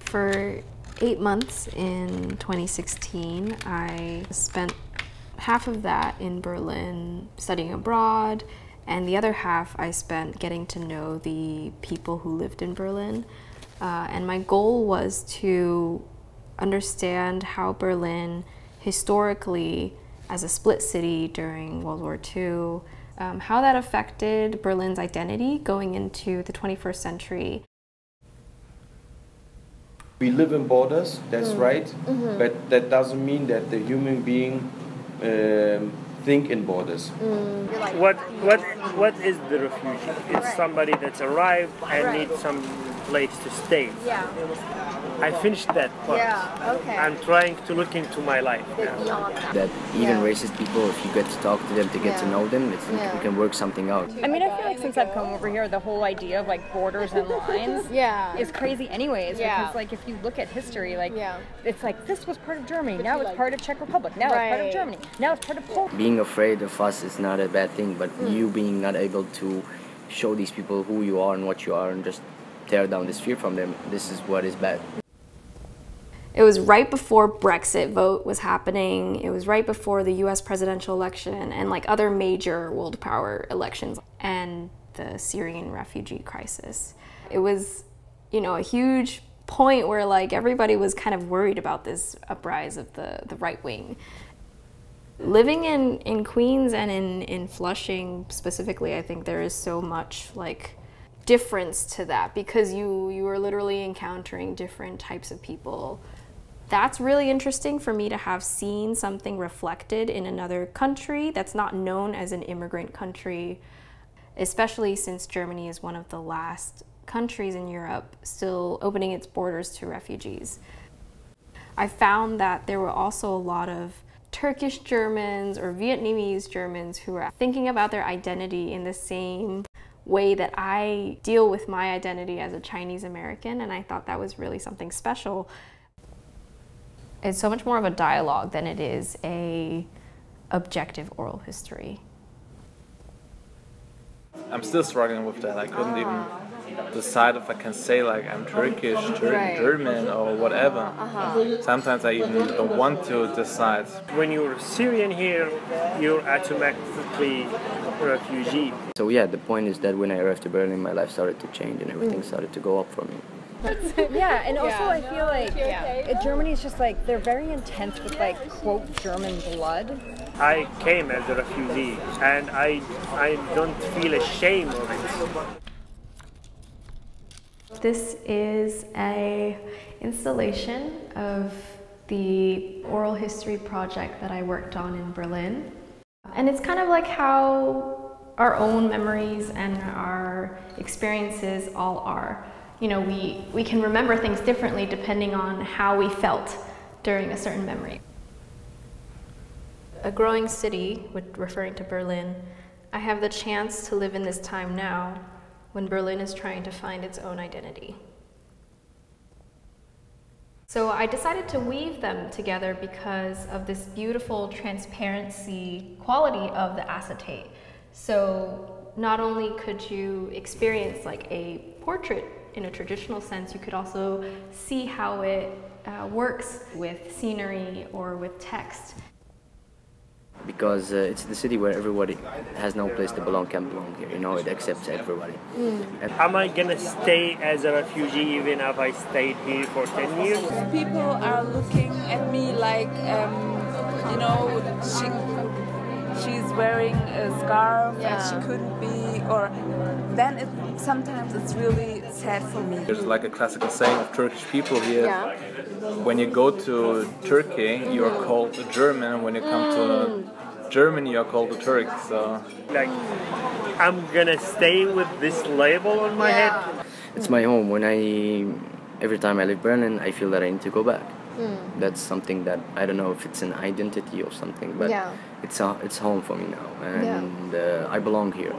For 8 months in 2016, I spent half of that in Berlin studying abroad, and the other half I spent getting to know the people who lived in Berlin. And my goal was to understand how Berlin historically, as a split city during World War II, how that affected Berlin's identity going into the 21st century. We live in borders, that's right, but that doesn't mean that the human being think in borders. What is the refugee? It's somebody that's arrived and needs some place to stay. Yeah. I finished that part. Yeah, okay. I'm trying to look into my life now. That even racist people, if you get to talk to them, to get to know them, we can work something out. I mean, I feel like since I've come over here, the whole idea of like borders and lines is crazy anyways. Because like if you look at history, like it's like this was part of Germany, now it's part of Czech Republic, now it's part of Germany, now it's part of Poland. Being afraid of us is not a bad thing, but you being not able to show these people who you are and what you are and just tear down this fear from them, this is what is bad. It was right before Brexit vote was happening. It was right before the US presidential election and like other major world power elections and the Syrian refugee crisis. It was, you know, a huge point where like everybody was kind of worried about this uprise of the right wing. Living in Queens and in Flushing specifically, I think there is so much like difference to that because you are literally encountering different types of people. That's really interesting for me to have seen something reflected in another country that's not known as an immigrant country, especially since Germany is one of the last countries in Europe still opening its borders to refugees. I found that there were also a lot of Turkish Germans or Vietnamese Germans who were thinking about their identity in the same way that I deal with my identity as a Chinese American, and I thought that was really something special. It's so much more of a dialogue than it is a objective oral history. I'm still struggling with that. I couldn't even decide if I can say like I'm Turkish, German or whatever. Sometimes I even don't want to decide. When you're Syrian here, you're automatically a refugee. So yeah, the point is that when I arrived to Berlin, my life started to change and everything started to go up for me. Yeah, and also I feel like Germany is just like, they're very intense with like, quote, German blood. I came as a refugee and I don't feel ashamed of it. This is an installation of the oral history project that I worked on in Berlin. And it's kind of like how our own memories and our experiences all are. You know, we can remember things differently depending on how we felt during a certain memory. A growing city, referring to Berlin, I have the chance to live in this time now when Berlin is trying to find its own identity. So I decided to weave them together because of this beautiful transparency quality of the acetate. So not only could you experience like a portrait in a traditional sense, you could also see how it works with scenery or with text. Because it's the city where everybody has no place to belong, can belong here, you know, it accepts everybody. Am I gonna stay as a refugee even if I stayed here for 10 years? People are looking at me like, you know, she's wearing a scarf and she couldn't be, or then sometimes it's really sad for me. There's like a classical saying of Turkish people here. When you go to Turkey, you are called a German, and when you come to Germany, you are called a Turk. So, like, I'm gonna stay with this label on my head. It's my home. Every time I leave Berlin, I feel that I need to go back. That's something that I don't know if it's an identity or something, but it's home for me now, and I belong here.